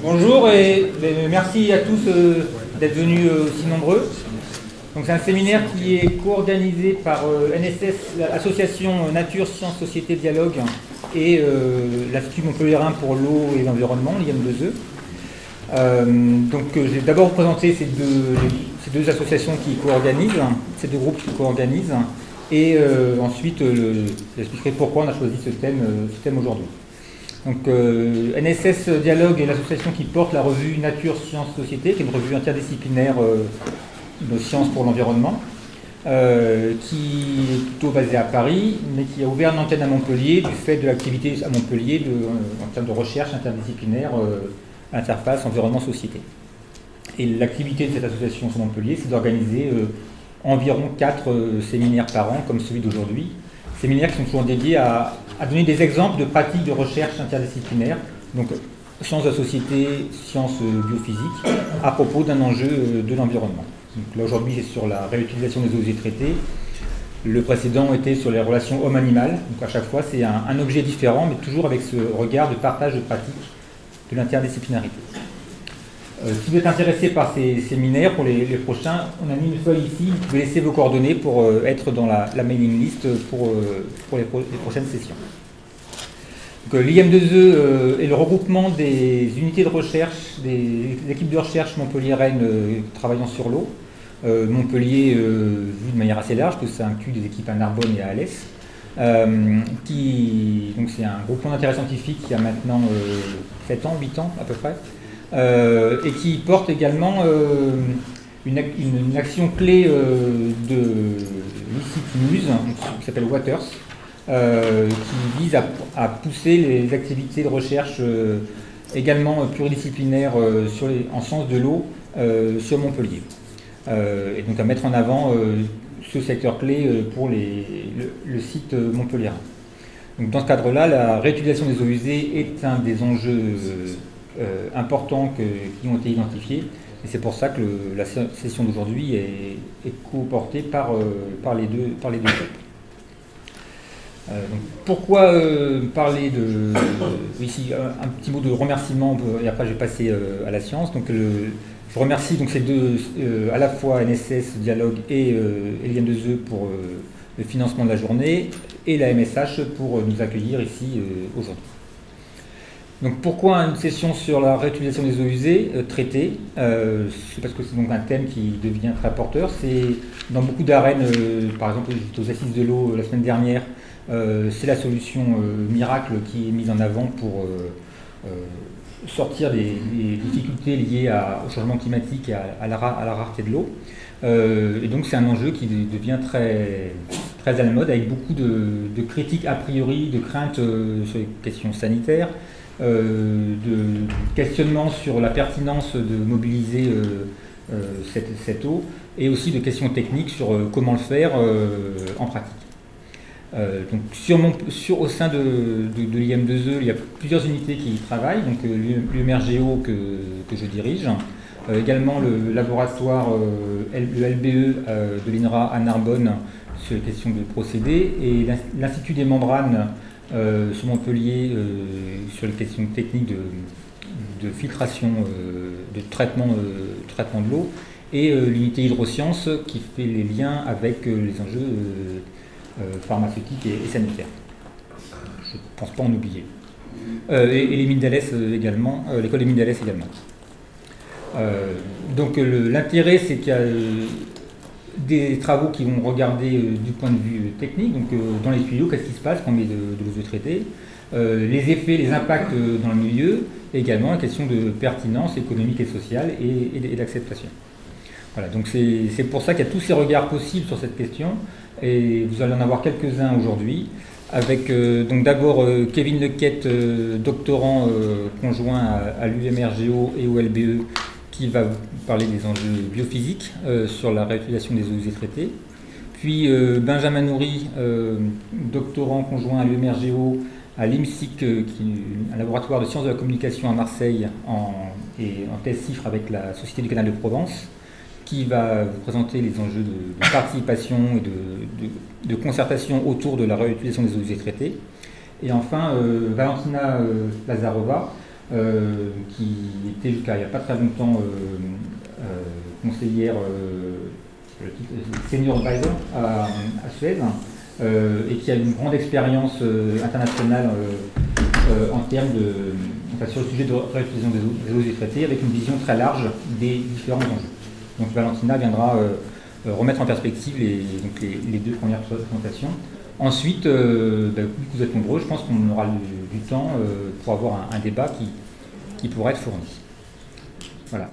Bonjour et merci à tous d'être venus aussi nombreux. Donc c'est un séminaire qui est co-organisé par NSS, l'Association Nature, Sciences, Société, Dialogue et l'Institut Montpellierin pour l'eau et l'environnement, l'IM2E. Je vais d'abord vous présenter ces deux associations qui co-organisent, ces deux groupes qui co-organisent, et ensuite j'expliquerai pourquoi on a choisi ce thème aujourd'hui. Donc NSS Dialogue est l'association qui porte la revue Nature, Sciences, Société, qui est une revue interdisciplinaire de sciences pour l'environnement, qui est plutôt basée à Paris, mais qui a ouvert une antenne à Montpellier du fait de l'activité à Montpellier en termes de recherche interdisciplinaire interface environnement-société. Et l'activité de cette association sur Montpellier, c'est d'organiser environ 4 séminaires par an, comme celui d'aujourd'hui. Séminaires qui sont toujours dédiés à donner des exemples de pratiques de recherche interdisciplinaire, donc sciences de la société, sciences biophysiques, à propos d'un enjeu de l'environnement. Là aujourd'hui c'est sur la réutilisation des eaux usées traitées. Le précédent était sur les relations homme-animal, donc à chaque fois c'est un objet différent, mais toujours avec ce regard de partage de pratiques de l'interdisciplinarité. Si vous êtes intéressé par ces séminaires, pour les prochains, on a mis une feuille ici, vous pouvez laisser vos coordonnées pour être dans la mailing list pour les prochaines sessions. L'IM2E est le regroupement des unités de recherche, des équipes de recherche montpelliéraines travaillant sur l'eau. Montpellier, vu de manière assez large, parce que ça inclut des équipes à Narbonne et à Alès. Donc c'est un groupement d'intérêt scientifique qui a maintenant 7 ans, 8 ans à peu près. Et qui porte également une action clé de l'ICIT Muse, qui s'appelle Waters, qui vise à pousser les activités de recherche également pluridisciplinaires en sciences de l'eau sur Montpellier. Et donc à mettre en avant ce secteur clé pour le site montpelliérain. Donc dans ce cadre-là, la réutilisation des eaux usées est un des enjeux importants qui ont été identifiés, et c'est pour ça que la session d'aujourd'hui est co-portée par les deux groupes. Donc pourquoi parler de... Ici, un petit mot de remerciement, et après je vais passer à la science. Donc je remercie donc ces deux, à la fois NSS Dialogue et l'IM2E pour le financement de la journée, et la MSH pour nous accueillir ici aujourd'hui. Donc pourquoi une session sur la réutilisation des eaux usées traitées c'est parce que c'est donc un thème qui devient très porteur. C'est dans beaucoup d'arènes, par exemple j'étais aux Assises de l'eau la semaine dernière, c'est la solution miracle qui est mise en avant pour sortir des difficultés liées au changement climatique et à la rareté de l'eau. Et donc c'est un enjeu qui devient très, très à la mode, avec beaucoup de critiques a priori, de craintes sur les questions sanitaires, de questionnements sur la pertinence de mobiliser cette eau, et aussi de questions techniques sur comment le faire en pratique. Au sein de l'IM2E, il y a plusieurs unités qui y travaillent, donc l'UMRGO que je dirige, également le laboratoire, le LBE de l'INRA à Narbonne sur les questions de procédés, et l'Institut des membranes sur Montpellier sur les questions techniques de filtration, de traitement de l'eau, et l'unité hydrosciences qui fait les liens avec les enjeux pharmaceutiques et sanitaires. Je ne pense pas en oublier. Et les mines d'Alès également, l'école des mines d'Alès également. Donc l'intérêt, c'est qu'il y a des travaux qui vont regarder du point de vue technique, donc dans les tuyaux, qu'est-ce qui se passe quand on met de l'eau usée traitée, les effets, les impacts dans le milieu, et également la question de pertinence économique et sociale et d'acceptation. Voilà, donc c'est pour ça qu'il y a tous ces regards possibles sur cette question, et vous allez en avoir quelques-uns aujourd'hui, avec donc d'abord Kevin Lequette, doctorant conjoint à l'UMRGO et au LBE, qui va vous parler des enjeux biophysiques sur la réutilisation des eaux usées traitées. Puis Benjamin Nourry, doctorant conjoint à l'UMRGO, à l'IMSIC, qui est un laboratoire de sciences de la communication à Marseille, et en thèse CIFRE avec la Société du Canal de Provence, qui va vous présenter les enjeux de participation et de concertation autour de la réutilisation des eaux usées traitées. Et enfin, Valentina Lazarova, qui est été jusqu'à il n'y a pas très longtemps conseillère senior advisor à Suez, et qui a une grande expérience internationale en termes sur le sujet de réutilisation des eaux usées traitées, avec une vision très large des différents enjeux. Donc Valentina viendra remettre en perspective les deux premières présentations. Ensuite, vu que vous êtes nombreux, je pense qu'on aura du temps pour avoir un débat qui pourra être fourni. Voilà.